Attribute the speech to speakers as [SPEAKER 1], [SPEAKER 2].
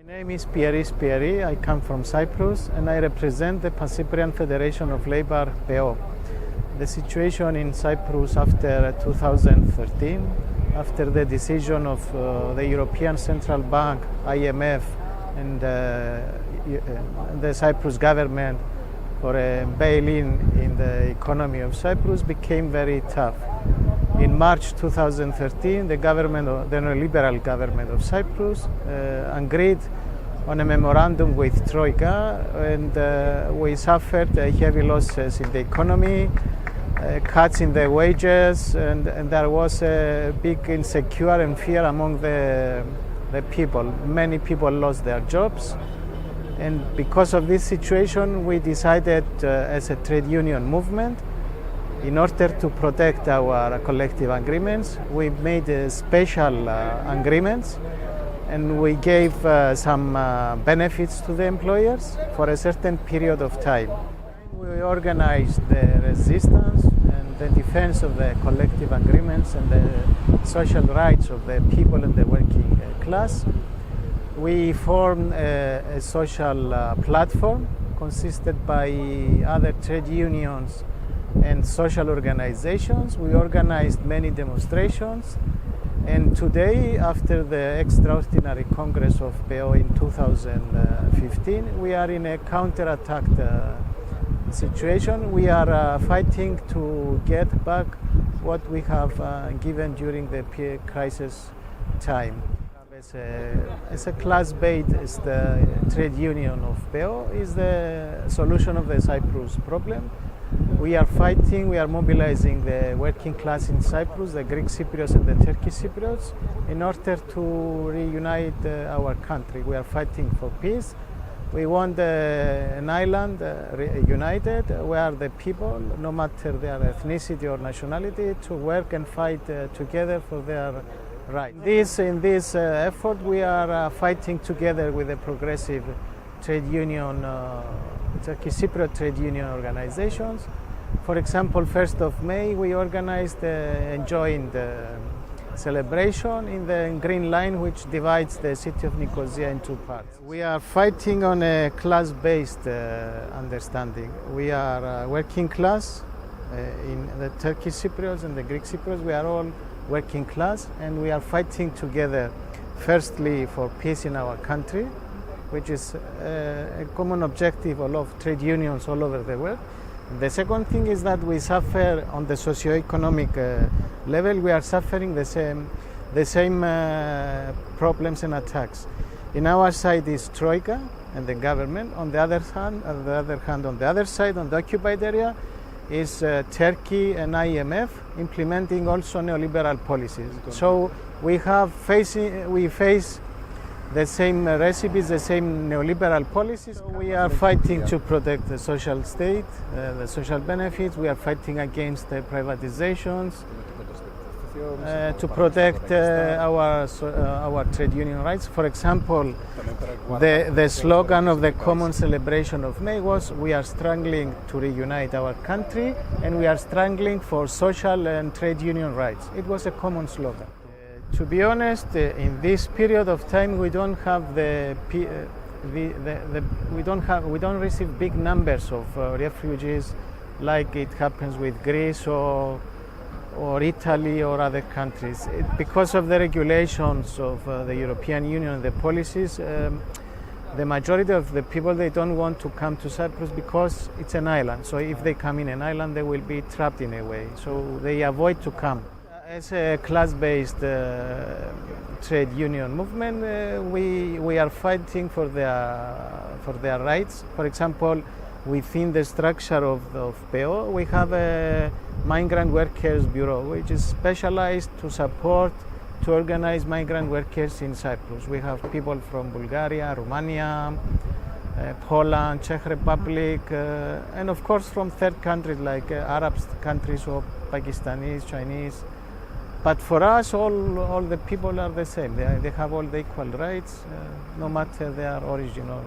[SPEAKER 1] My name is Pieris Pieri. I come from Cyprus and I represent the Pan-Cyprian Federation of Labour, PEO. The situation in Cyprus after 2013, after the decision of the European Central Bank, IMF, and the Cyprus government for a bail-in in the economy of Cyprus became very tough. In March 2013, the neoliberal government of Cyprus agreed on a memorandum with Troika, and we suffered heavy losses in the economy, cuts in the wages, and there was a big insecurity and fear among the people. Many people lost their jobs, and because of this situation, we decided as a trade union movement, in order to protect our collective agreements, we made special agreements, and we gave some benefits to the employers for a certain period of time. We organized the resistance and the defense of the collective agreements and the social rights of the people in the working class. We formed a social platform consisted by other trade unions and social organizations. We organized many demonstrations, and today, after the extraordinary Congress of PEO in 2015, we are in a counterattack situation. We are fighting to get back what we have given during the crisis time. As a class-based trade union of PEO is the solution of the Cyprus problem. We are fighting, we are mobilizing the working class in Cyprus, the Greek Cypriots and the Turkish Cypriots, in order to reunite our country. We are fighting for peace. We want an island united, where the people, no matter their ethnicity or nationality, to work and fight together for their rights. In this effort, we are fighting together with the progressive trade union, Turkish Cypriot trade union organizations. For example, 1st of May, we organized a joint celebration in the Green Line, which divides the city of Nicosia in two parts. We are fighting on a class-based understanding. We are working class in the Turkish Cypriots and the Greek Cypriots. We are all working class, and we are fighting together, firstly, for peace in our country, which is a common objective of trade unions all over the world. The second thing is that we suffer on the socio-economic level. We are suffering the same problems and attacks. In our side is Troika and the government. On the other hand, on the other side, on the occupied area, is Turkey and IMF implementing also neoliberal policies. So we face the same recipes, the same neoliberal policies. We are fighting to protect the social state, the social benefits. We are fighting against the privatizations, to protect our trade union rights. For example, the slogan of the common celebration of May was, "We are struggling to reunite our country, and we are struggling for social and trade union rights." It was a common slogan. To be honest, in this period of time, we don't have we don't receive big numbers of refugees like it happens with Greece or Italy or other countries. Because of the regulations of the European Union and the policies, the majority of the people, they don't want to come to Cyprus because it's an island. So if they come in an island, they will be trapped in a way. So they avoid to come. As a class-based trade union movement, we are fighting for their rights. For example, within the structure of PEO, we have a migrant workers bureau, which is specialized to organize migrant workers in Cyprus. We have people from Bulgaria, Romania, Poland, Czech Republic, and of course from third countries like Arab countries or Pakistanis, Chinese. But for us, all the people are the same. They have all the equal rights, no matter their origin or